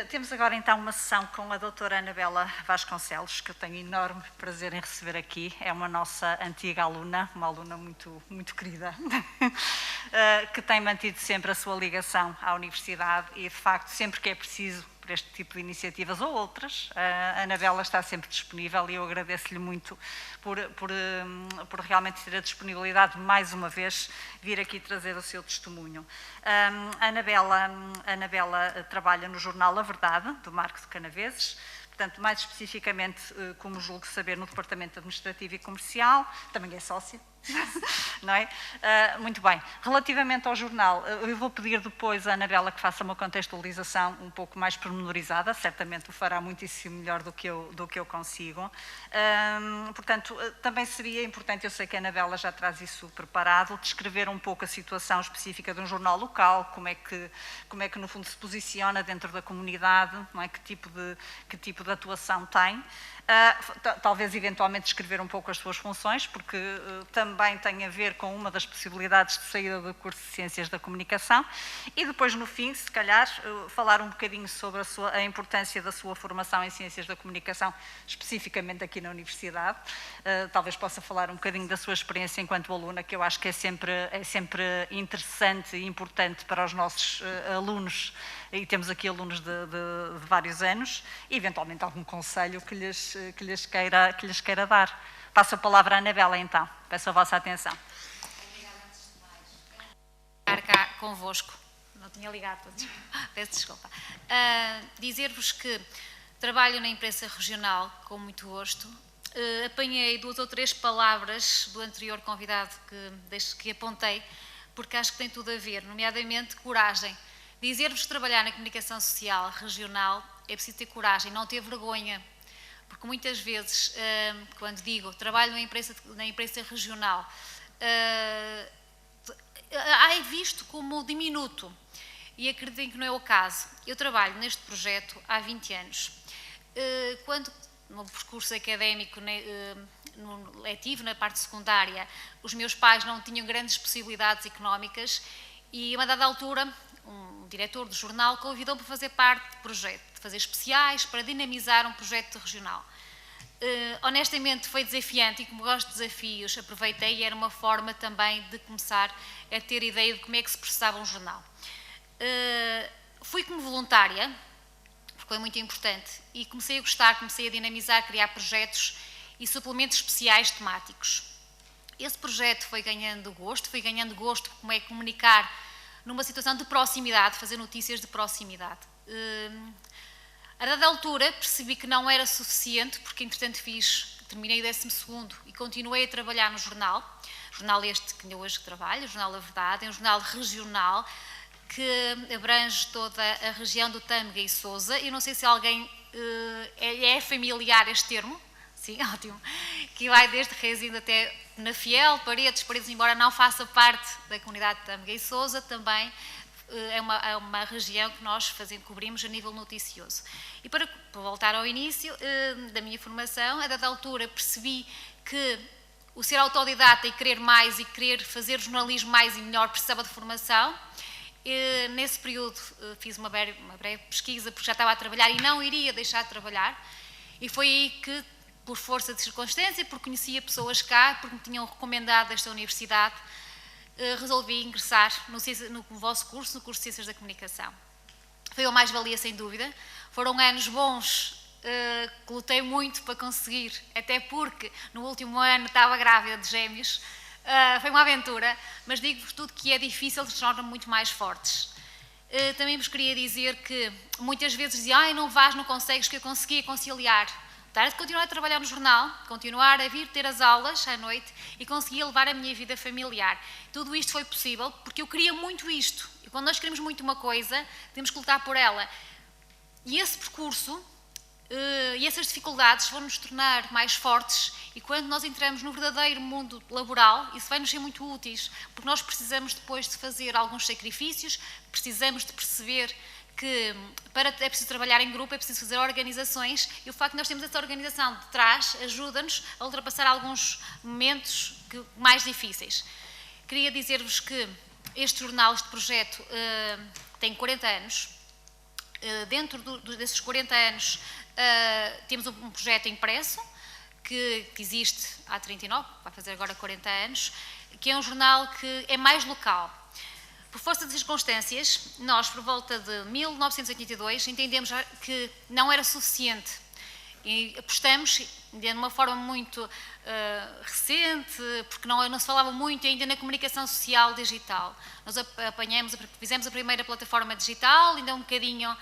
Temos agora então uma sessão com a doutora Anabela Vasconcelos, que eu tenho enorme prazer em receber aqui. É uma nossa antiga aluna, uma aluna muito querida, que tem mantido sempre a sua ligação à Universidade e, de facto, sempre que é preciso por este tipo de iniciativas ou outras, a Anabela está sempre disponível e eu agradeço-lhe muito por realmente ter a disponibilidade de, mais uma vez, vir aqui trazer o seu testemunho. A Anabela trabalha no jornal A Verdade, do Marco de Canaveses, portanto, mais especificamente, como julgo saber, no Departamento Administrativo e Comercial, também é sócia, não é? Muito bem. Relativamente ao jornal, eu vou pedir depois à Anabela que faça uma contextualização um pouco mais pormenorizada, certamente o fará muitíssimo melhor do que eu consigo. Portanto, também seria importante, eu sei que a Anabela já traz isso preparado, descrever um pouco a situação específica de um jornal local, como é que no fundo se posiciona dentro da comunidade, não é? Que tipo de atuação tem. Talvez eventualmente descrever um pouco as suas funções, porque também tem a ver com uma das possibilidades de saída do curso de Ciências da Comunicação, e depois no fim, se calhar, falar um bocadinho sobre a importância da sua formação em Ciências da Comunicação, especificamente aqui na Universidade. Talvez possa falar um bocadinho da sua experiência enquanto aluna, que eu acho que é sempre interessante e importante para os nossos alunos, e temos aqui alunos de vários anos, e eventualmente algum conselho que lhes queira dar. Passo a palavra à Anabela, então. Peço a vossa atenção. Obrigada, antes de mais. Estar cá convosco. Não tinha ligado, peço desculpa. Dizer-vos que trabalho na imprensa regional com muito gosto. Apanhei 2 ou 3 palavras do anterior convidado que apontei, porque acho que tem tudo a ver, nomeadamente coragem. Dizer-vos que trabalhar na comunicação social regional é preciso ter coragem, não ter vergonha, porque muitas vezes, quando digo trabalho na imprensa regional, é visto como diminuto, e acreditem que não é o caso. Eu trabalho neste projeto há 20 anos. Quando, no percurso académico no letivo, na parte secundária, os meus pais não tinham grandes possibilidades económicas e, a uma dada altura, um diretor do jornal convidou-me para fazer parte do projeto, de fazer especiais para dinamizar um projeto regional. Honestamente foi desafiante e, como gosto de desafios, aproveitei e era uma forma também de começar a ter ideia de como é que se processava um jornal. Fui como voluntária, porque foi muito importante, e comecei a gostar, comecei a dinamizar, criar projetos e suplementos especiais temáticos. Esse projeto foi ganhando gosto como é comunicar numa situação de proximidade, fazer notícias de proximidade. A dada altura percebi que não era suficiente, porque entretanto terminei o 12º e continuei a trabalhar no jornal este que eu hoje trabalho, o Jornal A Verdade, é um jornal regional que abrange toda a região do Tâmega e Sousa. Eu não sei se alguém é familiar este termo. Sim, ótimo. Que vai desde Resende até Penafiel, Paredes, embora não faça parte da comunidade de Tâmega e Sousa, também é uma região que nós cobrimos a nível noticioso. E para voltar ao início da minha formação, a dada altura percebi que o ser autodidata e querer mais e querer fazer jornalismo mais e melhor precisava de formação. Nesse período fiz uma breve pesquisa, porque já estava a trabalhar e não iria deixar de trabalhar, e foi aí que, por força de circunstância, porque conhecia pessoas cá, porque me tinham recomendado esta universidade, resolvi ingressar no vosso curso, no curso de Ciências da Comunicação. Foi uma mais-valia, sem dúvida. Foram anos bons, que lutei muito para conseguir, até porque no último ano estava grávida de gêmeos. Foi uma aventura, mas digo-vos tudo que é difícil, se torna muito mais fortes. Também vos queria dizer que muitas vezes diziam, não vais, não consegues, que eu conseguia conciliar. De continuar a trabalhar no jornal, continuar a vir ter as aulas à noite e conseguir levar a minha vida familiar. Tudo isto foi possível porque eu queria muito isto. E quando nós queremos muito uma coisa, temos que lutar por ela. E esse percurso e essas dificuldades vão nos tornar mais fortes, e quando nós entramos no verdadeiro mundo laboral, isso vai nos ser muito úteis, porque nós precisamos depois de fazer alguns sacrifícios, precisamos de perceber que é preciso trabalhar em grupo, é preciso fazer organizações, e o facto de nós termos essa organização de trás ajuda-nos a ultrapassar alguns momentos mais difíceis. Queria dizer-vos que este jornal, este projeto, tem 40 anos. dentro desses 40 anos, temos um projeto impresso, que existe há 39, vai fazer agora 40 anos, que é um jornal que é mais local. Por força de circunstâncias, nós, por volta de 1982, entendemos que não era suficiente e apostamos, de uma forma muito recente, porque não se falava muito ainda na comunicação social digital. Nós fizemos a primeira plataforma digital, ainda um bocadinho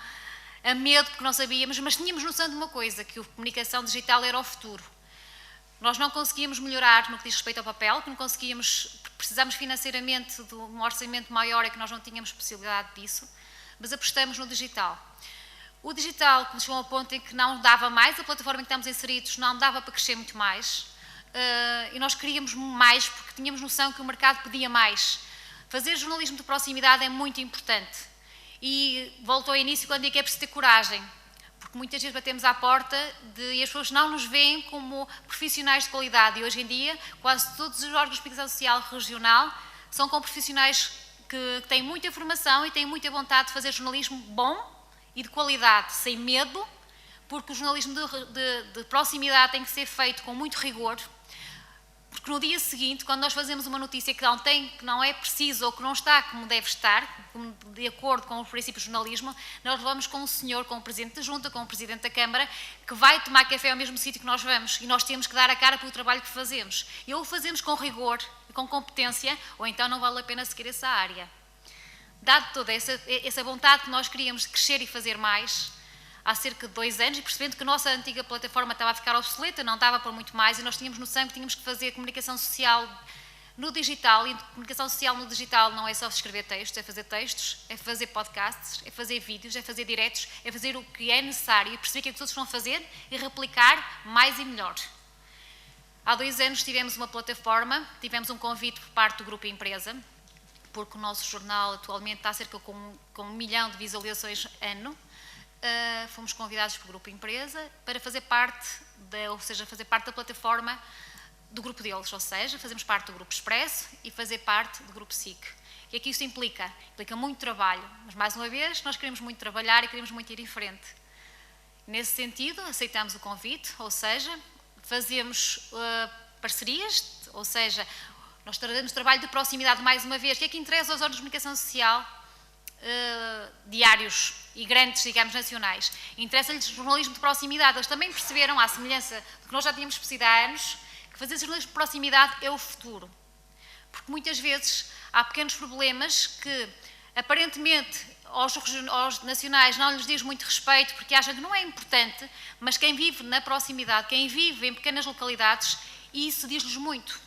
a medo, porque não sabíamos, mas tínhamos noção de uma coisa, que a comunicação digital era o futuro. Nós não conseguíamos melhorar no que diz respeito ao papel, que não conseguíamos, precisámos financeiramente de um orçamento maior, é que nós não tínhamos possibilidade disso, mas apostamos no digital. O digital, que nos chegou a um ponto em que não dava mais, a plataforma em que estamos inseridos não dava para crescer muito mais, e nós queríamos mais porque tínhamos noção que o mercado pedia mais. Fazer jornalismo de proximidade é muito importante. E volto ao início quando digo que é preciso ter coragem, porque muitas vezes batemos à porta e as pessoas não nos veem como profissionais de qualidade. E hoje em dia, quase todos os órgãos de comunicação social regional são com profissionais que têm muita formação e têm muita vontade de fazer jornalismo bom e de qualidade, sem medo, porque o jornalismo de proximidade tem que ser feito com muito rigor, porque no dia seguinte, quando nós fazemos uma notícia que não é preciso ou que não está como deve estar, de acordo com os princípios do jornalismo, nós vamos com um senhor, com o Presidente da Junta, com o Presidente da Câmara, que vai tomar café ao mesmo sítio que nós vamos, e nós temos que dar a cara pelo trabalho que fazemos. E ou o fazemos com rigor, com competência, ou então não vale a pena seguir essa área. Dado toda essa vontade que nós queríamos de crescer e fazer mais, há cerca de 2 anos, e percebendo que a nossa antiga plataforma estava a ficar obsoleta, não dava para muito mais, e nós tínhamos noção que tínhamos que fazer comunicação social no digital, e comunicação social no digital não é só escrever textos, é fazer textos, é fazer podcasts, é fazer vídeos, é fazer diretos, é fazer o que é necessário, e perceber o que é que os outros vão fazer e replicar mais e melhor. Há 2 anos tivemos uma plataforma, tivemos um convite por parte do Grupo Empresa, porque o nosso jornal atualmente está cerca com 1 milhão de visualizações ano. Fomos convidados pelo Grupo Empresa para fazer parte fazer parte da plataforma do grupo deles, ou seja, fazemos parte do Grupo Expresso e fazer parte do Grupo SIC. O que é que isto implica? Implica muito trabalho, mas mais uma vez nós queremos muito trabalhar e queremos muito ir em frente. Nesse sentido, aceitamos o convite, ou seja, fazemos parcerias, ou seja, nós trazemos trabalho de proximidade mais uma vez. O que é que interessa aos órgãos de comunicação social diários e grandes, digamos, nacionais? Interessa-lhes jornalismo de proximidade. Eles também perceberam, à semelhança do que nós já tínhamos percebido há anos, que fazer jornalismo de proximidade é o futuro. Porque muitas vezes há pequenos problemas que, aparentemente, aos nacionais não lhes diz muito respeito porque acham que não é importante, mas quem vive na proximidade, quem vive em pequenas localidades, isso diz-lhes muito.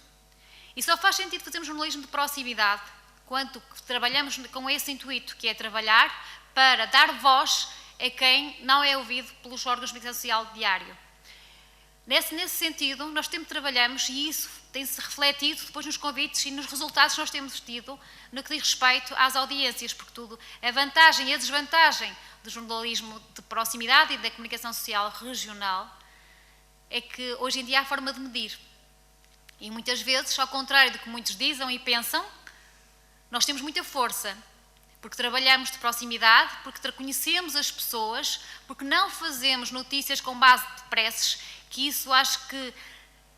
E só faz sentido fazermos jornalismo de proximidade quando trabalhamos com esse intuito, que é trabalhar para dar voz a quem não é ouvido pelos órgãos de comunicação social diário. Nesse sentido, nós sempre trabalhamos e isso tem-se refletido depois nos convites e nos resultados que nós temos tido no que diz respeito às audiências, porque tudo, a vantagem e a desvantagem do jornalismo de proximidade e da comunicação social regional é que hoje em dia há forma de medir. E muitas vezes, ao contrário do que muitos dizem e pensam, nós temos muita força, porque trabalhamos de proximidade, porque conhecemos as pessoas, porque não fazemos notícias com base de preces, que isso acho que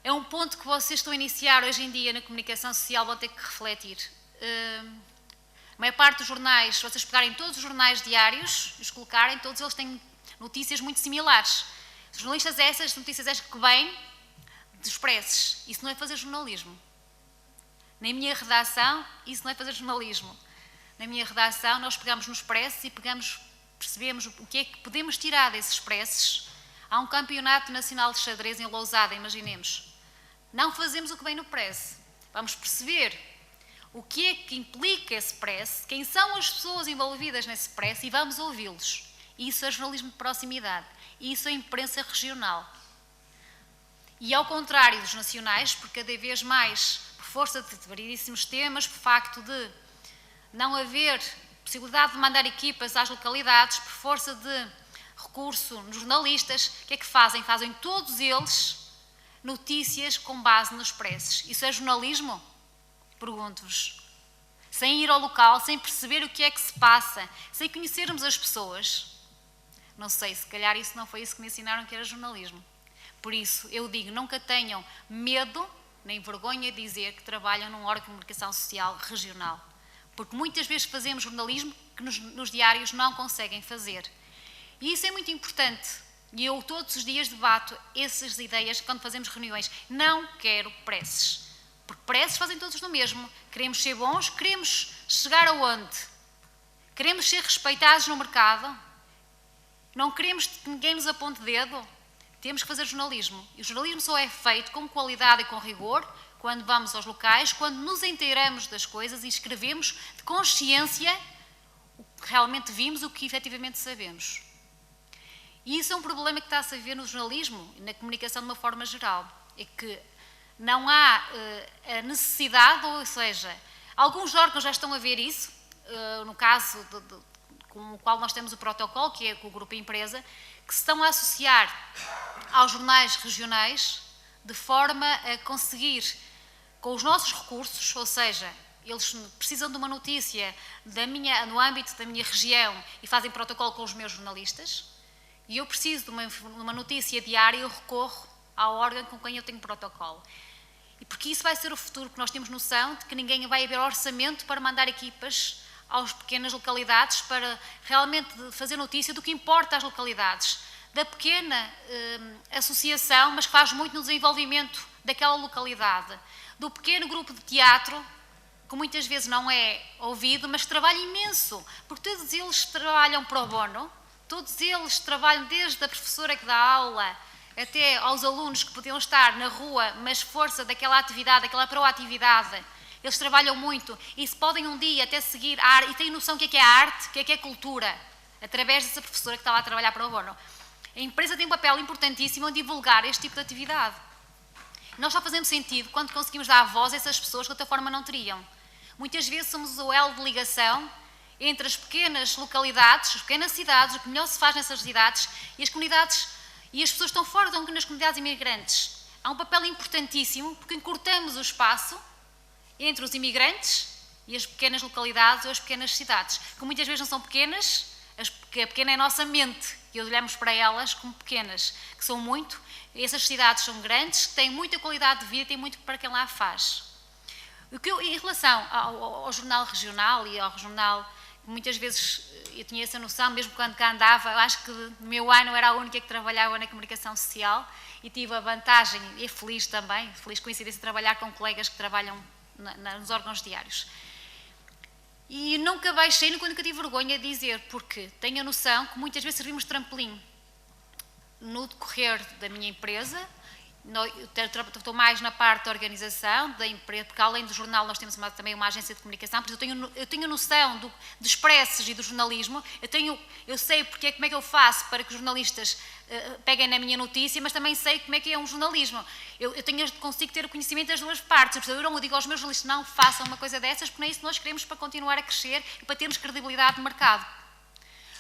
é um ponto que vocês estão a iniciar hoje em dia na comunicação social, vão ter que refletir. A maior parte dos jornais, se vocês pegarem todos os jornais diários e os colocarem, todos eles têm notícias muito similares. Os jornalistas essas notícias que vêm dos preces, isso não é fazer jornalismo. Na minha redação, isso não é fazer jornalismo. Na minha redação, nós pegamos nos preces e percebemos o que é que podemos tirar desses preces. Há um campeonato nacional de xadrez em Lousada, imaginemos. Não fazemos o que vem no prece. Vamos perceber o que é que implica esse prece, quem são as pessoas envolvidas nesse prece e vamos ouvi-los. Isso é jornalismo de proximidade. Isso é imprensa regional. E ao contrário dos nacionais, porque cada vez mais, por força de variedíssimos temas, por facto de não haver possibilidade de mandar equipas às localidades, por força de recurso nos jornalistas, o que é que fazem? Fazem todos eles notícias com base nos preces. Isso é jornalismo? Pergunto-vos. Sem ir ao local, sem perceber o que é que se passa, sem conhecermos as pessoas. Não sei, se calhar isso não foi isso que me ensinaram que era jornalismo. Por isso, eu digo, nunca tenham medo nem vergonha de dizer que trabalham num órgão de comunicação social regional. Porque muitas vezes fazemos jornalismo que nos diários não conseguem fazer. E isso é muito importante. E eu todos os dias debato essas ideias quando fazemos reuniões. Não quero preces. Porque preces fazem todos no mesmo. Queremos ser bons, queremos chegar aonde? Queremos ser respeitados no mercado? Não queremos que ninguém nos aponte dedo? Temos que fazer jornalismo. E o jornalismo só é feito com qualidade e com rigor quando vamos aos locais, quando nos inteiramos das coisas e escrevemos de consciência o que realmente vimos, o que efetivamente sabemos. E isso é um problema que está-se a ver no jornalismo e na comunicação de uma forma geral. É que não há a necessidade, ou seja, alguns órgãos já estão a ver isso, no caso com o qual nós temos o protocolo, que é com o Grupo Empresa, que se estão a associar aos jornais regionais de forma a conseguir, com os nossos recursos, ou seja, eles precisam de uma notícia no âmbito da minha região e fazem protocolo com os meus jornalistas, e eu preciso de uma notícia diária e eu recorro ao órgão com quem eu tenho protocolo. E porque isso vai ser o futuro, porque nós temos noção de que ninguém vai haver orçamento para mandar equipas às pequenas localidades para realmente fazer notícia do que importa às localidades. Da pequena associação, mas que faz muito no desenvolvimento daquela localidade. Do pequeno grupo de teatro, que muitas vezes não é ouvido, mas que trabalha imenso, porque todos eles trabalham pro bono, todos eles trabalham desde a professora que dá aula até aos alunos que podiam estar na rua, mas força daquela atividade, daquela proatividade. Eles trabalham muito e se podem um dia até seguir a arte, e têm noção do que é a arte, que é a cultura, através dessa professora que está lá a trabalhar para o bono. A empresa tem um papel importantíssimo em divulgar este tipo de atividade. Nós só fazemos sentido quando conseguimos dar voz a essas pessoas que de outra forma não teriam. Muitas vezes somos o elo de ligação entre as pequenas localidades, as pequenas cidades, o que melhor se faz nessas cidades e as comunidades e as pessoas que estão fora nas comunidades imigrantes. Há um papel importantíssimo porque encurtamos o espaço entre os imigrantes e as pequenas localidades ou as pequenas cidades, que muitas vezes não são pequenas, porque a pequena é a nossa mente, e olhamos para elas como pequenas, que são muito, essas cidades são grandes, têm muita qualidade de vida e têm muito para quem lá faz. Em relação ao jornal regional e ao jornal, muitas vezes eu tinha essa noção, mesmo quando cá andava, eu acho que no meu ano era a única que trabalhava na comunicação social e tive a vantagem, e feliz também, feliz coincidência de trabalhar com colegas que trabalham nos órgãos diários. E nunca baixei, nunca tive vergonha de dizer, porque tenho a noção que muitas vezes servimos de trampolim. No decorrer da minha empresa, estou mais na parte da organização da empresa, porque além do jornal nós temos também uma agência de comunicação, por isso eu tenho noção dos preces e do jornalismo, eu sei como é que eu faço para que os jornalistas peguem na minha notícia, mas também sei como é que é um jornalismo. Eu consigo ter o conhecimento das duas partes, portanto, eu não digo aos meus jornalistas, não façam uma coisa dessas, porque não é isso que nós queremos para continuar a crescer e para termos credibilidade no mercado.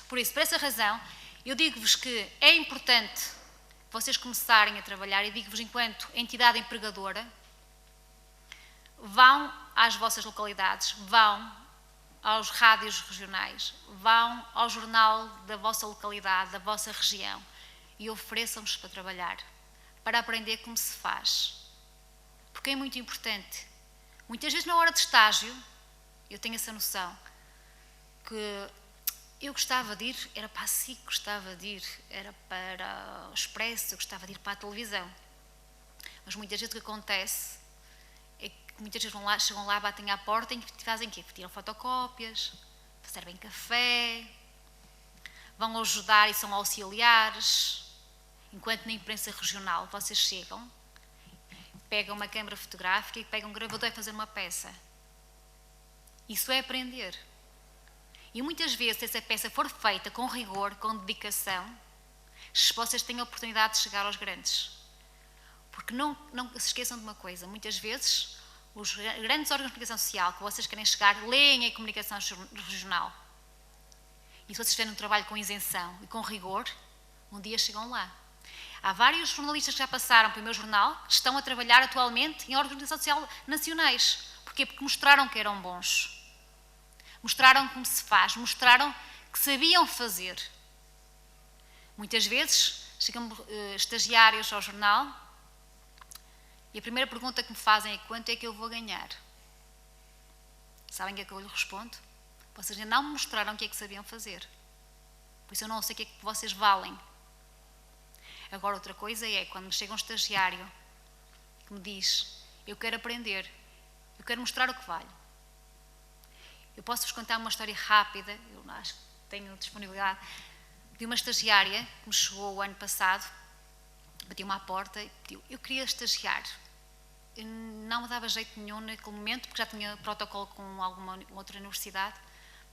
Por isso, por essa razão, eu digo-vos que é importante vocês começarem a trabalhar, e digo-vos enquanto entidade empregadora, vão às vossas localidades, vão aos rádios regionais, vão ao jornal da vossa localidade, da vossa região, e ofereçam-vos para trabalhar, para aprender como se faz. Porque é muito importante. Muitas vezes na hora de estágio, eu tenho essa noção, que eu gostava de ir, era para a SIC, gostava de ir, era para o Expresso, eu gostava de ir para a televisão. Mas muitas vezes o que acontece é que muitas vezes chegam lá, batem à porta e fazem o quê? Tiram fotocópias, servem café, vão ajudar e são auxiliares. Enquanto na imprensa regional vocês chegam, pegam uma câmara fotográfica e pegam um gravador a fazer uma peça. Isso é aprender. E muitas vezes, se essa peça for feita com rigor, com dedicação, vocês têm a oportunidade de chegar aos grandes. Porque não se esqueçam de uma coisa, muitas vezes os grandes órgãos de comunicação social que vocês querem chegar, leem a comunicação regional. E se vocês fizerem um trabalho com isenção e com rigor, um dia chegam lá. Há vários jornalistas que já passaram pelo meu jornal, que estão a trabalhar atualmente em órgãos de comunicação social nacionais. Porquê? Porque mostraram que eram bons. Mostraram como se faz, mostraram que sabiam fazer. Muitas vezes chegam estagiários ao jornal e a primeira pergunta que me fazem é: quanto é que eu vou ganhar? Sabem o que é que eu lhe respondo? Vocês ainda não me mostraram o que é que sabiam fazer. Por isso eu não sei o que é que vocês valem. Agora, outra coisa é quando me chega um estagiário que me diz: eu quero aprender, eu quero mostrar o que valho. Eu posso-vos contar uma história rápida, eu acho que tenho disponibilidade, de uma estagiária que me chegou o ano passado, bateu-me à porta e pediu: eu queria estagiar. Eu não me dava jeito nenhum naquele momento, porque já tinha protocolo com alguma outra universidade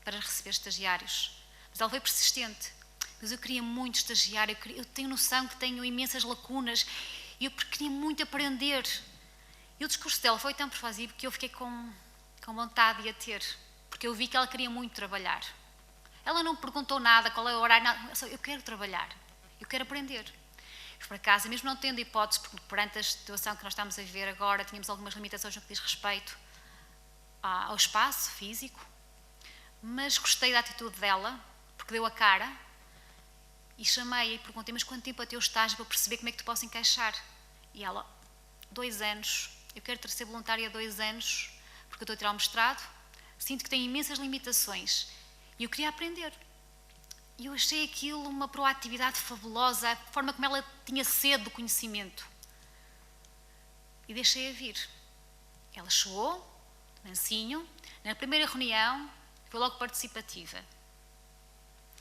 para receber estagiários. Mas ela foi persistente. Mas eu queria muito estagiar, eu tenho noção que tenho imensas lacunas e eu queria muito aprender. E o discurso dela foi tão persuasivo que eu fiquei com vontade de a ter, porque eu vi que ela queria muito trabalhar. Ela não me perguntou nada, qual é o horário, nada, só: eu quero trabalhar, eu quero aprender. Fui para casa, mesmo não tendo hipótese, porque perante a situação que nós estamos a viver agora, tínhamos algumas limitações no que diz respeito ao espaço físico, mas gostei da atitude dela, porque deu a cara, e chamei-a e perguntei: mas quanto tempo é o teu estágio para perceber como é que te posso encaixar? E ela: 2 anos, eu quero ser voluntária há 2 anos, porque eu estou a tirar o mestrado, sinto que tenho imensas limitações e eu queria aprender. E eu achei aquilo uma proatividade fabulosa, a forma como ela tinha sede do conhecimento. E deixei-a vir. Ela chegou, mansinho, na primeira reunião, foi logo participativa.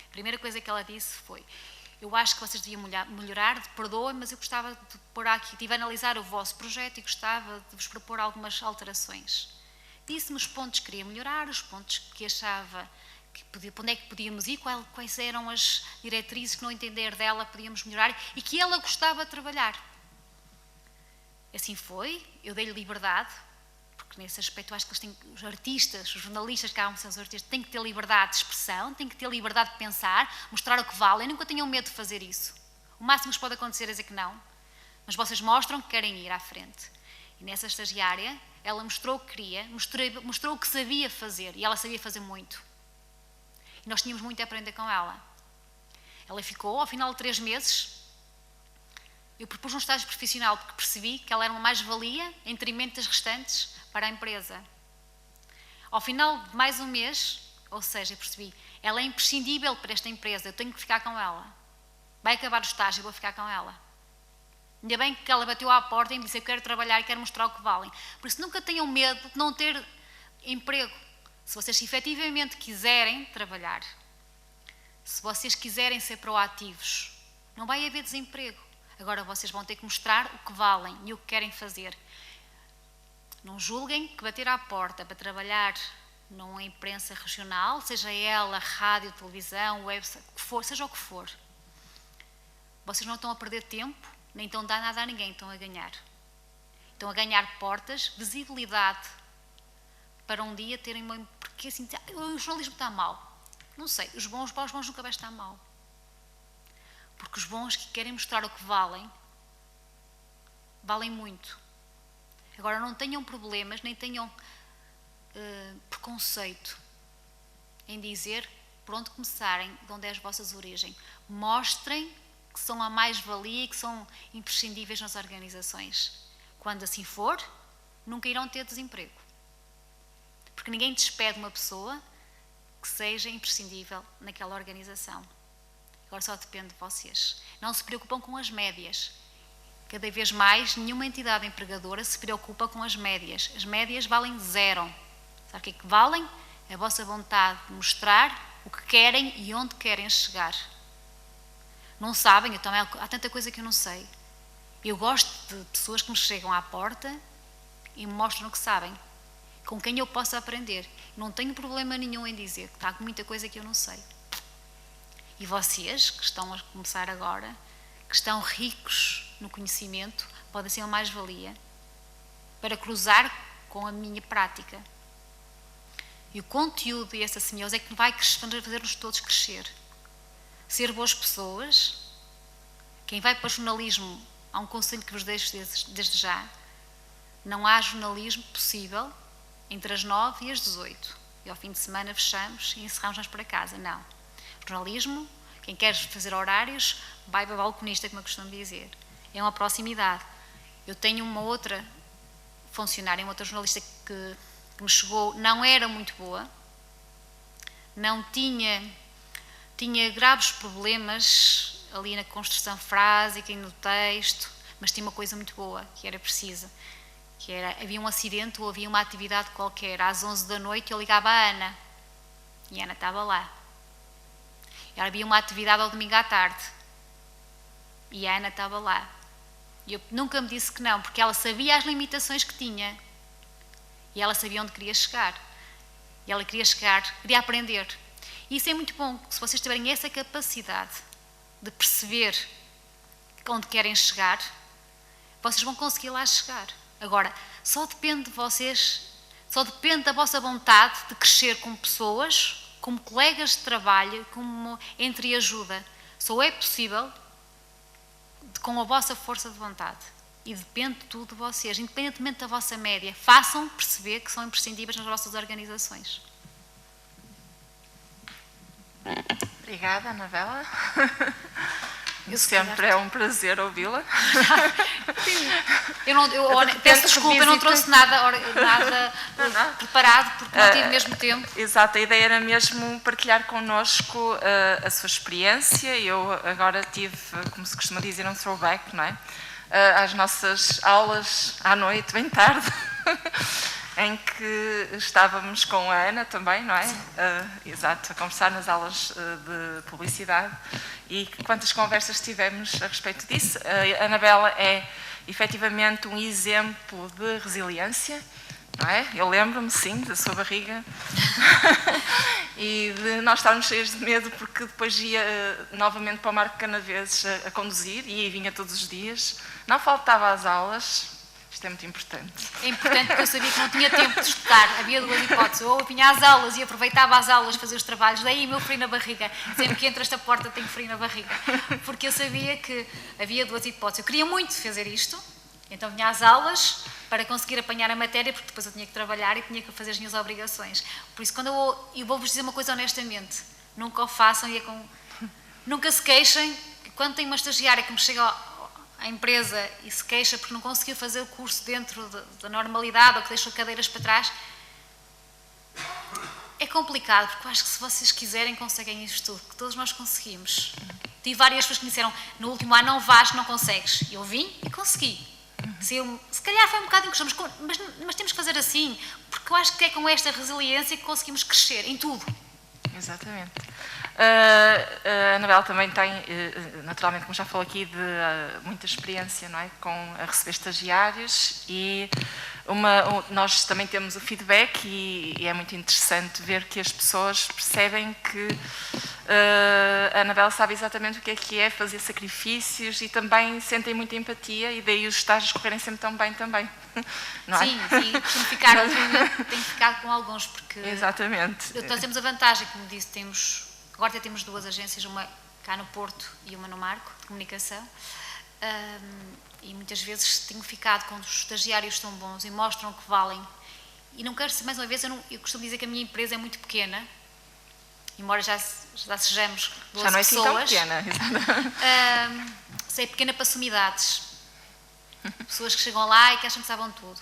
A primeira coisa que ela disse foi: eu acho que vocês deviam melhorar, perdoem, mas eu gostava de pôr aqui, estive a analisar o vosso projeto e gostava de vos propor algumas alterações. Disse-me os pontos que queria melhorar, os pontos que achava que onde é que podíamos ir, quais eram as diretrizes que, no entender dela, podíamos melhorar e que ela gostava de trabalhar. Assim foi, eu dei-lhe liberdade, porque nesse aspecto eu acho que os artistas, os jornalistas que acabam de ser os artistas, têm que ter liberdade de expressão, têm que ter liberdade de pensar, mostrar o que valem. Nunca tenham medo de fazer isso. O máximo que pode acontecer é dizer que não, mas vocês mostram que querem ir à frente. E nessa estagiária, ela mostrou o que queria, mostrou o que sabia fazer, e ela sabia fazer muito. E nós tínhamos muito a aprender com ela. Ela ficou, ao final de 3 meses, eu propus um estágio profissional, porque percebi que ela era uma mais-valia em detrimento das restantes para a empresa. Ao final de mais um mês, ou seja, eu percebi, ela é imprescindível para esta empresa, eu tenho que ficar com ela. Vai acabar o estágio, eu vou ficar com ela. Ainda bem que ela bateu à porta e me disse: eu quero trabalhar e quero mostrar o que valem. Por isso nunca tenham medo de não ter emprego. Se vocês efetivamente quiserem trabalhar, se vocês quiserem ser proativos, não vai haver desemprego. Agora vocês vão ter que mostrar o que valem e o que querem fazer. Não julguem que bater à porta para trabalhar numa imprensa regional, seja ela rádio, televisão, website, o que for, seja o que for, vocês não estão a perder tempo, nem estão a dar nada a ninguém, estão a ganhar. Estão a ganhar portas, visibilidade, para um dia terem uma... Porque assim, o jornalismo está mal. Não sei, os bons nunca vai estar mal. Porque os bons que querem mostrar o que valem, valem muito. Agora, não tenham problemas, nem tenham preconceito em dizer por onde começarem, de onde é as vossas origens. Mostrem que são a mais-valia e que são imprescindíveis nas organizações. Quando assim for, nunca irão ter desemprego. Porque ninguém despede uma pessoa que seja imprescindível naquela organização. Agora só depende de vocês. Não se preocupam com as médias. Cada vez mais, nenhuma entidade empregadora se preocupa com as médias. As médias valem 0. Sabe o que é que valem? A vossa vontade de mostrar o que querem e onde querem chegar. Não sabem, eu também, há tanta coisa que eu não sei. Eu gosto de pessoas que me chegam à porta e me mostram o que sabem, com quem eu posso aprender. Não tenho problema nenhum em dizer que há muita coisa que eu não sei. E vocês, que estão a começar agora, que estão ricos no conhecimento, podem ser uma mais-valia para cruzar com a minha prática. E o conteúdo e essa simbiose é que vai fazer-nos todos crescer. Ser boas pessoas. Quem vai para o jornalismo, há um conselho que vos deixo desde já: não há jornalismo possível entre as 9 e as 18. E ao fim de semana fechamos e encerramos-nos para casa. Não. Jornalismo, quem quer fazer horários, vai para o balconista, como eu costumo dizer. É uma proximidade. Eu tenho uma outra funcionária, uma outra jornalista que me chegou, não era muito boa, não tinha graves problemas ali na construção frásica e no texto, mas tinha uma coisa muito boa, que era precisa, que era, havia um acidente ou havia uma atividade qualquer, às 11 da noite eu ligava à Ana, e a Ana estava lá. E havia uma atividade ao domingo à tarde, e a Ana estava lá. E eu nunca me disse que não, porque ela sabia as limitações que tinha, e ela sabia onde queria chegar. E ela queria chegar, queria aprender. E isso é muito bom, se vocês tiverem essa capacidade de perceber onde querem chegar, vocês vão conseguir lá chegar. Agora, só depende de vocês, só depende da vossa vontade de crescer como pessoas, como colegas de trabalho, como entreajuda. Só é possível com a vossa força de vontade. E depende de tudo de vocês, independentemente da vossa média. Façam perceber que são imprescindíveis nas vossas organizações. Obrigada, Anabela. Sempre é um prazer ouvi-la. Peço desculpa, eu não trouxe nada preparado, porque não tive mesmo tempo. Exato, a ideia era mesmo partilhar connosco a sua experiência. Eu agora tive, como se costuma dizer, um throwback, não é? Às nossas aulas à noite, bem tarde, em que estávamos com a Ana também, não é? Exato, a conversar nas aulas de publicidade, e quantas conversas tivemos a respeito disso. A Anabela é efetivamente um exemplo de resiliência, não é? Eu lembro-me, sim, da sua barriga e de nós estarmos cheios de medo, porque depois ia novamente para o Marco Canaveses a conduzir, e vinha todos os dias, não faltava às aulas. Isto é muito importante. É importante, porque eu sabia que não tinha tempo de estudar. Havia duas hipóteses. Ou eu vinha às aulas e aproveitava as aulas fazer os trabalhos, daí o meu frio na barriga. Sempre que entro esta porta tenho frio na barriga. Porque eu sabia que havia duas hipóteses. Eu queria muito fazer isto, então vinha às aulas para conseguir apanhar a matéria, porque depois eu tinha que trabalhar e tinha que fazer as minhas obrigações. Por isso, quando eu vou-vos dizer uma coisa honestamente, nunca o façam e nunca se queixem. Quando tem uma estagiária que me chega à empresa e se queixa porque não conseguiu fazer o curso dentro da normalidade, ou que deixou cadeiras para trás, é complicado, porque eu acho que se vocês quiserem conseguem isto tudo, que todos nós conseguimos. Tive várias pessoas que me disseram, no último ano não vais, não consegues. Eu vim e consegui. Se calhar foi um bocado incostume, mas temos que fazer assim, porque eu acho que é com esta resiliência que conseguimos crescer em tudo. Exatamente. A Anabela também tem, naturalmente, como já falou aqui, de muita experiência, não é? Com a receber estagiários, e nós também temos o feedback, e é muito interessante ver que as pessoas percebem que a Anabela sabe exatamente o que é fazer sacrifícios, e também sentem muita empatia, e daí os estágios correrem sempre tão bem também. Não é? Sim, costumo ficar, tenho ficado com alguns, porque exatamente. Nós temos a vantagem, como disse, agora até temos duas agências, uma cá no Porto e uma no Marco, de comunicação, e muitas vezes tenho ficado com os estagiários tão bons e mostram que valem. E não quero ser, mais uma vez, eu costumo dizer que a minha empresa é muito pequena, embora já sejamos 12 já não é pessoas. Assim tão pequena. Sei pequena para sumidades. Pessoas que chegam lá e que acham que sabem tudo.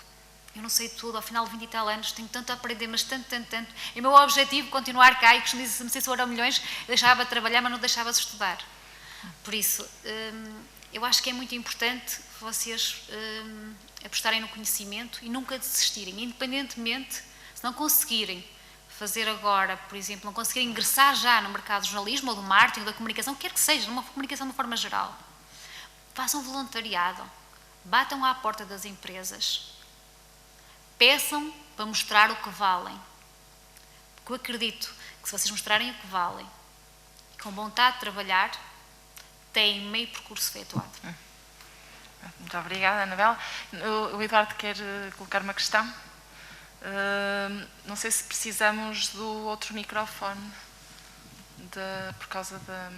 Eu não sei tudo, ao final de 20 e tal anos tenho tanto a aprender, mas tanto. É o meu objetivo continuar cá, e costumo dizer, se me fosse Euromilhões, deixava de trabalhar, mas não deixava de estudar. Por isso, eu acho que é muito importante vocês apostarem no conhecimento e nunca desistirem, independentemente, se não conseguirem fazer agora, por exemplo, não conseguirem ingressar já no mercado do jornalismo ou do marketing ou da comunicação, quer que seja, numa comunicação de uma forma geral. Façam voluntariado, batam à porta das empresas, peçam para mostrar o que valem. Porque eu acredito que se vocês mostrarem o que valem, com vontade de trabalhar, têm meio percurso efetuado. Muito obrigada, Anabela. O Eduardo quer colocar uma questão? Não sei se precisamos do outro microfone, por causa da...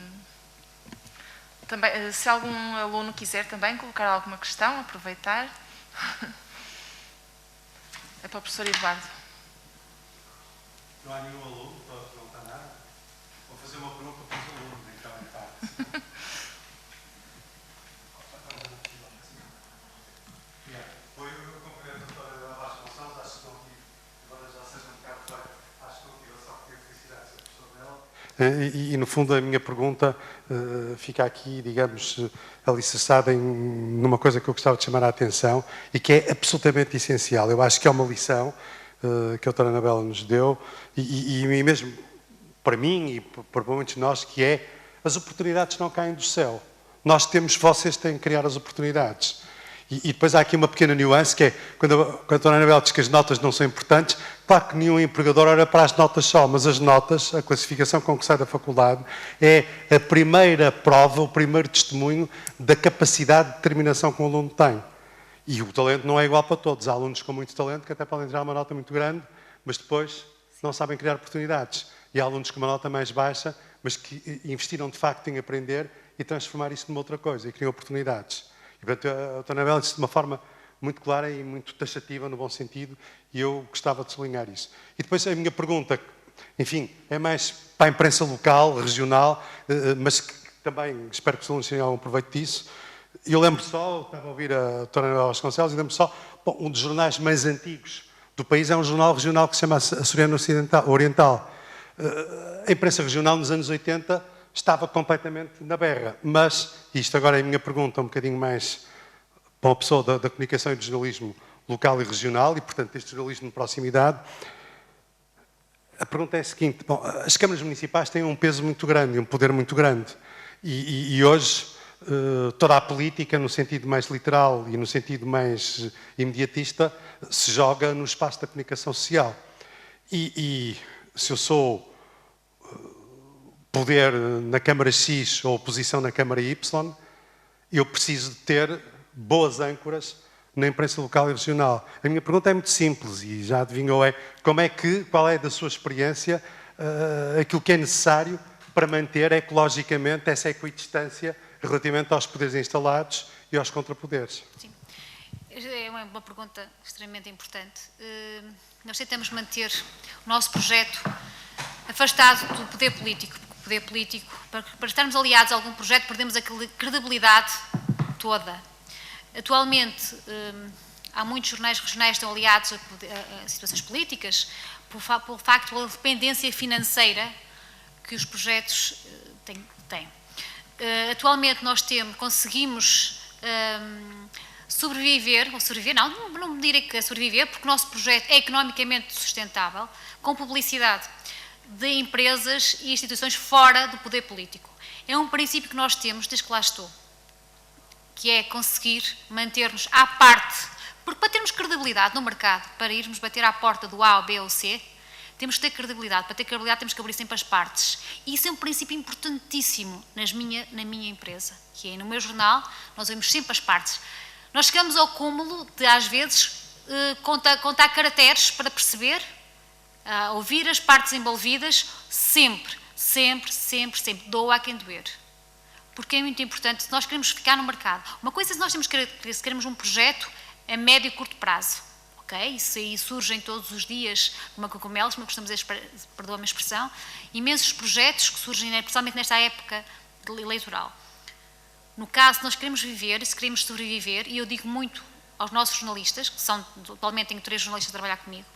Também, se algum aluno quiser também colocar alguma questão, aproveitar. É para o professor Eduardo. Não há nenhum aluno para perguntar nada? Vou fazer uma pergunta para os alunos, então. E no fundo a minha pergunta fica aqui, digamos, alicerçada numa coisa que eu gostava de chamar a atenção e que é absolutamente essencial. Eu acho que é uma lição que a doutora Anabela nos deu e mesmo para mim e para muitos de nós, que é: as oportunidades não caem do céu. Nós temos, vocês têm que criar as oportunidades. E depois há aqui uma pequena nuance, que é, quando a doutora Anabela diz que as notas não são importantes, claro que nenhum empregador olha para as notas só, mas as notas, a classificação com que sai da faculdade, é a primeira prova, o primeiro testemunho da capacidade de determinação que o aluno tem. E o talento não é igual para todos. Há alunos com muito talento que até podem tirar uma nota muito grande, mas depois não sabem criar oportunidades. E há alunos com uma nota mais baixa, mas que investiram de facto em aprender e transformar isso numa outra coisa, e criam oportunidades. E, portanto, a doutora Anabela disse de uma forma muito clara e muito taxativa, no bom sentido, e eu gostava de sublinhar isso. E depois a minha pergunta, enfim, é mais para a imprensa local, regional, mas que também espero que os alunos tenham algum proveito disso. Eu lembro só, estava a ouvir a doutora Anabela Vasconcelos, e lembro só, bom, um dos jornais mais antigos do país é um jornal regional que se chama Açoriano Oriental. A imprensa regional nos anos 80 estava completamente na berra, mas, isto agora é a minha pergunta, um bocadinho mais para uma pessoa da comunicação e do jornalismo local e regional, e portanto este jornalismo de proximidade, a pergunta é a seguinte: bom, as câmaras municipais têm um peso muito grande, um poder muito grande, e hoje toda a política, no sentido mais literal e no sentido mais imediatista, se joga no espaço da comunicação social. E se eu sou poder na Câmara X ou oposição na Câmara Y, eu preciso de ter boas âncoras na imprensa local e regional. A minha pergunta é muito simples e já adivinhou, qual é da sua experiência aquilo que é necessário para manter ecologicamente essa equidistância relativamente aos poderes instalados e aos contrapoderes? Sim. É uma pergunta extremamente importante. Nós tentamos manter o nosso projeto afastado do poder político. O poder político, para estarmos aliados a algum projeto, perdemos a credibilidade toda. Atualmente, há muitos jornais regionais que estão aliados a situações políticas pelo facto da dependência financeira que os projetos têm. Atualmente nós conseguimos sobreviver, não direi que é sobreviver, porque o nosso projeto é economicamente sustentável, com publicidade de empresas e instituições fora do poder político. É um princípio que nós temos desde que lá estou, que é conseguir manter-nos à parte, porque para termos credibilidade no mercado, para irmos bater à porta do A, ou B ou C, temos que ter credibilidade. Para ter credibilidade temos que abrir sempre as partes. E isso é um princípio importantíssimo na minha empresa, que é no meu jornal, nós vemos sempre as partes. Nós chegamos ao cúmulo de, às vezes, contar caracteres para perceber, ouvir as partes envolvidas, sempre, doa a quem doer. Porque é muito importante, se nós queremos ficar no mercado. Uma coisa é se queremos um projeto a médio e curto prazo. Okay? Isso aí surgem todos os dias, como cogumelos, mas gostamos de perdoa-me a expressão, imensos projetos que surgem, principalmente nesta época eleitoral. No caso, se nós queremos viver, se queremos sobreviver, e eu digo muito aos nossos jornalistas, que são, atualmente tenho 3 jornalistas a trabalhar comigo,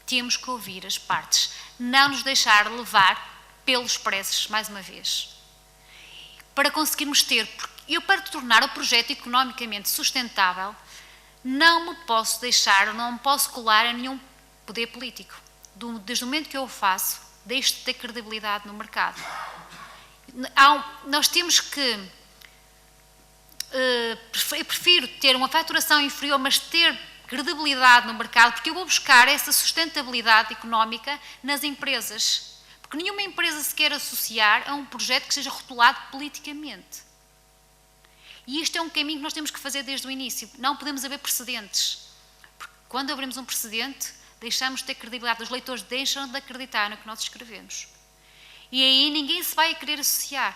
temos que ouvir as partes, não nos deixar levar pelos preços, mais uma vez. Para conseguirmos ter, porque eu para tornar o projeto economicamente sustentável, não me posso deixar, não me posso colar a nenhum poder político. Desde o momento que eu o faço, deixo de ter credibilidade no mercado. Nós temos que... eu prefiro ter uma faturação inferior, mas ter credibilidade no mercado, porque eu vou buscar essa sustentabilidade económica nas empresas. Porque nenhuma empresa se quer associar a um projeto que seja rotulado politicamente. E isto é um caminho que nós temos que fazer desde o início. Não podemos haver precedentes. Porque quando abrimos um precedente, deixamos de ter credibilidade. Os leitores deixam de acreditar no que nós escrevemos. E aí ninguém se vai querer associar.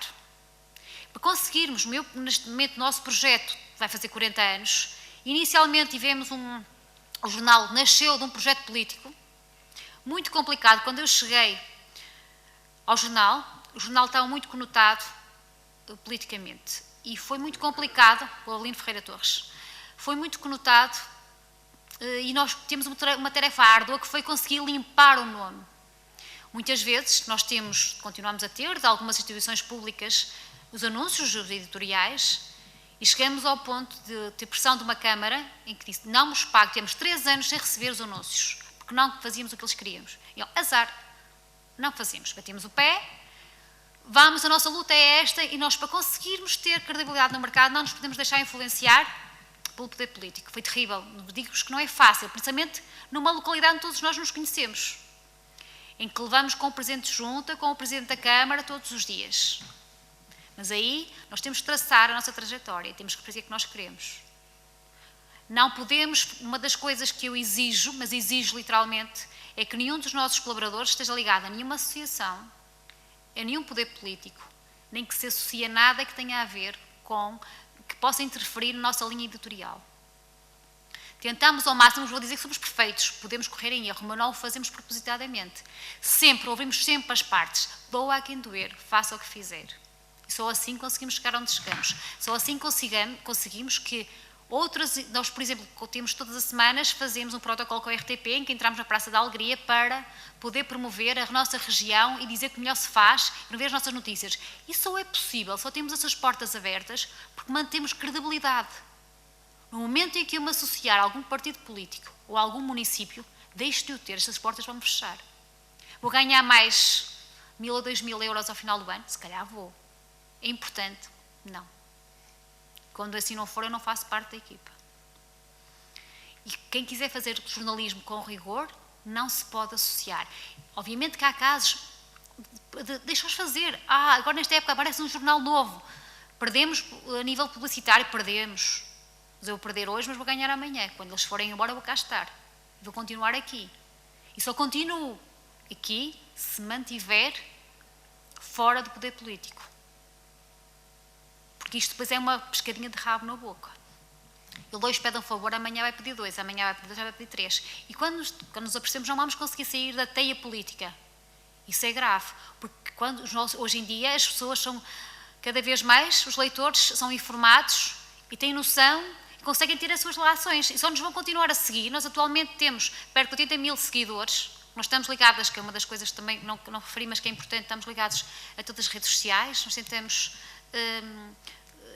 Para conseguirmos, neste momento, o nosso projeto vai fazer 40 anos. Inicialmente tivemos o jornal nasceu de um projeto político, muito complicado. Quando eu cheguei ao jornal, o jornal estava muito conotado politicamente. E foi muito complicado, o Avelino Ferreira Torres, foi muito conotado e nós temos uma tarefa árdua que foi conseguir limpar o nome. Muitas vezes nós continuamos a ter, de algumas instituições públicas, os anúncios, os editoriais, e chegamos ao ponto de ter pressão de uma Câmara em que disse, não nos pague, temos 3 anos sem receber os anúncios, porque não fazíamos o que eles queríamos. E eu, azar, não fazíamos, batemos o pé, a nossa luta é esta, e nós, para conseguirmos ter credibilidade no mercado, não nos podemos deixar influenciar pelo poder político. Foi terrível, digo-vos que não é fácil, principalmente numa localidade onde todos nós nos conhecemos, em que levamos com o Presidente de Junta, com o Presidente da Câmara, todos os dias. Mas aí nós temos que traçar a nossa trajetória, temos que fazer o que nós queremos. Não podemos, uma das coisas que eu exijo, mas exijo literalmente, é que nenhum dos nossos colaboradores esteja ligado a nenhuma associação, a nenhum poder político, nem que se associe a nada que tenha a ver com, que possa interferir na nossa linha editorial. Tentamos ao máximo, vou dizer que somos perfeitos, podemos correr em erro, mas não o fazemos propositadamente. Sempre, ouvimos sempre as partes, doa a quem doer, faça o que fizer. E só assim conseguimos chegar onde chegamos. Só assim conseguimos que nós, por exemplo, temos todas as semanas, fazemos um protocolo com a RTP, em que entramos na Praça da Alegria para poder promover a nossa região e dizer que melhor se faz e ver as nossas notícias. E só é possível, só temos essas portas abertas, porque mantemos credibilidade. No momento em que eu me associar a algum partido político ou a algum município, deixe de o ter, estas portas vão fechar. Vou ganhar mais 1.000 ou 2.000 euros ao final do ano? Se calhar vou. É importante? Não. Quando assim não for, eu não faço parte da equipa. E quem quiser fazer jornalismo com rigor, não se pode associar. Obviamente que há casos, deixa-os fazer. Agora nesta época aparece um jornal novo. Perdemos a nível publicitário, perdemos. Mas eu vou perder hoje, mas vou ganhar amanhã. Quando eles forem embora, eu vou cá estar. Vou continuar aqui. E só continuo aqui se mantiver fora do poder político. Porque isto depois é uma pescadinha de rabo na boca. Ele hoje pede um favor, amanhã vai pedir 2, amanhã vai pedir 2, já vai pedir 3. E quando nos apercebemos, não vamos conseguir sair da teia política. Isso é grave, porque hoje em dia as pessoas são, cada vez mais, os leitores são informados e têm noção e conseguem ter as suas relações. E só nos vão continuar a seguir. Nós atualmente temos perto de 80.000 seguidores. Nós estamos ligados, que é uma das coisas que também não referi, mas que é importante, estamos ligados a todas as redes sociais. Nós tentamos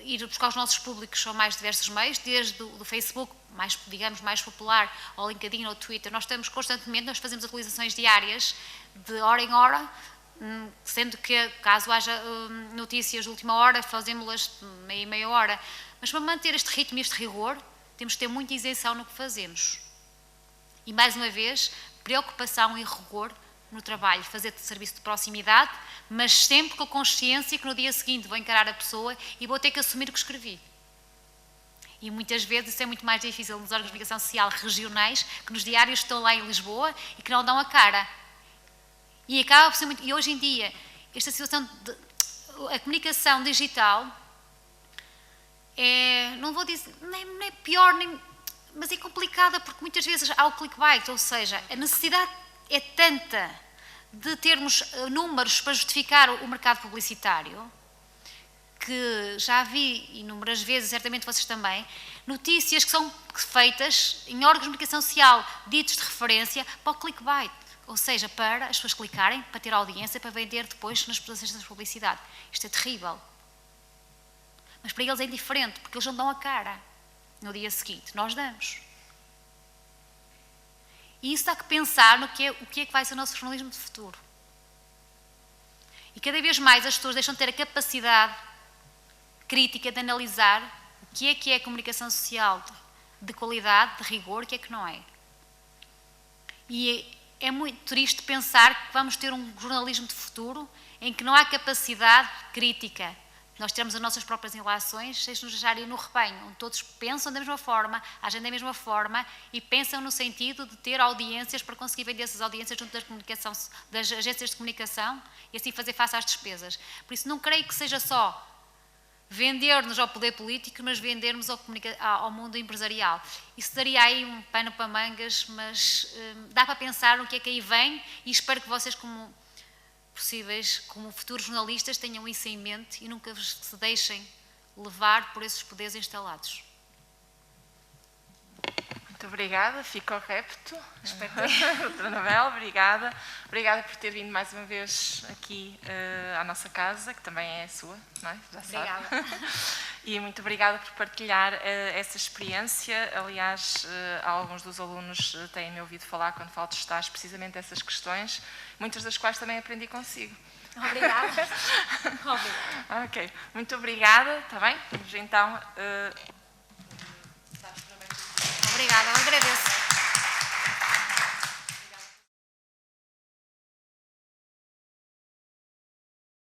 ir buscar os nossos públicos aos mais diversos meios, desde o Facebook, mais popular, ao LinkedIn, ao Twitter. Nós estamos constantemente, nós fazemos atualizações diárias, de hora em hora, sendo que, caso haja notícias de última hora, fazemos-las meia hora. Mas para manter este ritmo e este rigor, temos que ter muita isenção no que fazemos. E, mais uma vez, preocupação e rigor no trabalho, fazer serviço de proximidade, mas sempre com a consciência que no dia seguinte vou encarar a pessoa e vou ter que assumir o que escrevi. E muitas vezes isso é muito mais difícil nos órgãos de comunicação social regionais, que nos diários estão lá em Lisboa e que não dão a cara. E acaba por ser muito... E hoje em dia, esta situação a comunicação digital não vou dizer, nem é pior, mas é complicada porque muitas vezes há o clickbait, ou seja, a necessidade é tanta de termos números para justificar o mercado publicitário, que já vi inúmeras vezes, certamente vocês também, notícias que são feitas em órgãos de comunicação social, ditos de referência, para o clickbait, ou seja, para as pessoas clicarem, para ter audiência, para vender depois nas agências de publicidade. Isto é terrível. Mas para eles é indiferente, porque eles não dão a cara no dia seguinte. Nós damos. E isso há que pensar no o que é que vai ser o nosso jornalismo de futuro. E cada vez mais as pessoas deixam de ter a capacidade crítica de analisar o que é a comunicação social de qualidade, de rigor, o que é que não é. E é muito triste pensar que vamos ter um jornalismo de futuro em que não há capacidade crítica. Nós temos as nossas próprias relações, sem nos deixarem no rebanho, onde todos pensam da mesma forma, agem da mesma forma e pensam no sentido de ter audiências para conseguir vender essas audiências junto das agências de comunicação e assim fazer face às despesas. Por isso não creio que seja só vender-nos ao poder político, mas vendermos ao mundo empresarial. Isso daria aí um pano para mangas, mas dá para pensar no que é que aí vem e espero que vocês, como futuros jornalistas, tenham isso em mente e nunca se deixem levar por esses poderes instalados. Muito obrigada, fico ao repto. Espero Doutora Anabela, obrigada. Obrigada por ter vindo mais uma vez aqui à nossa casa, que também é a sua, não é? Já sabe. Obrigada. E muito obrigada por partilhar essa experiência. Aliás, alguns dos alunos têm-me ouvido falar, quando falo de estágio, precisamente dessas questões, muitas das quais também aprendi consigo. Obrigada. Obrigada. Ok, muito obrigada, está bem? Vamos então... Obrigada, eu agradeço.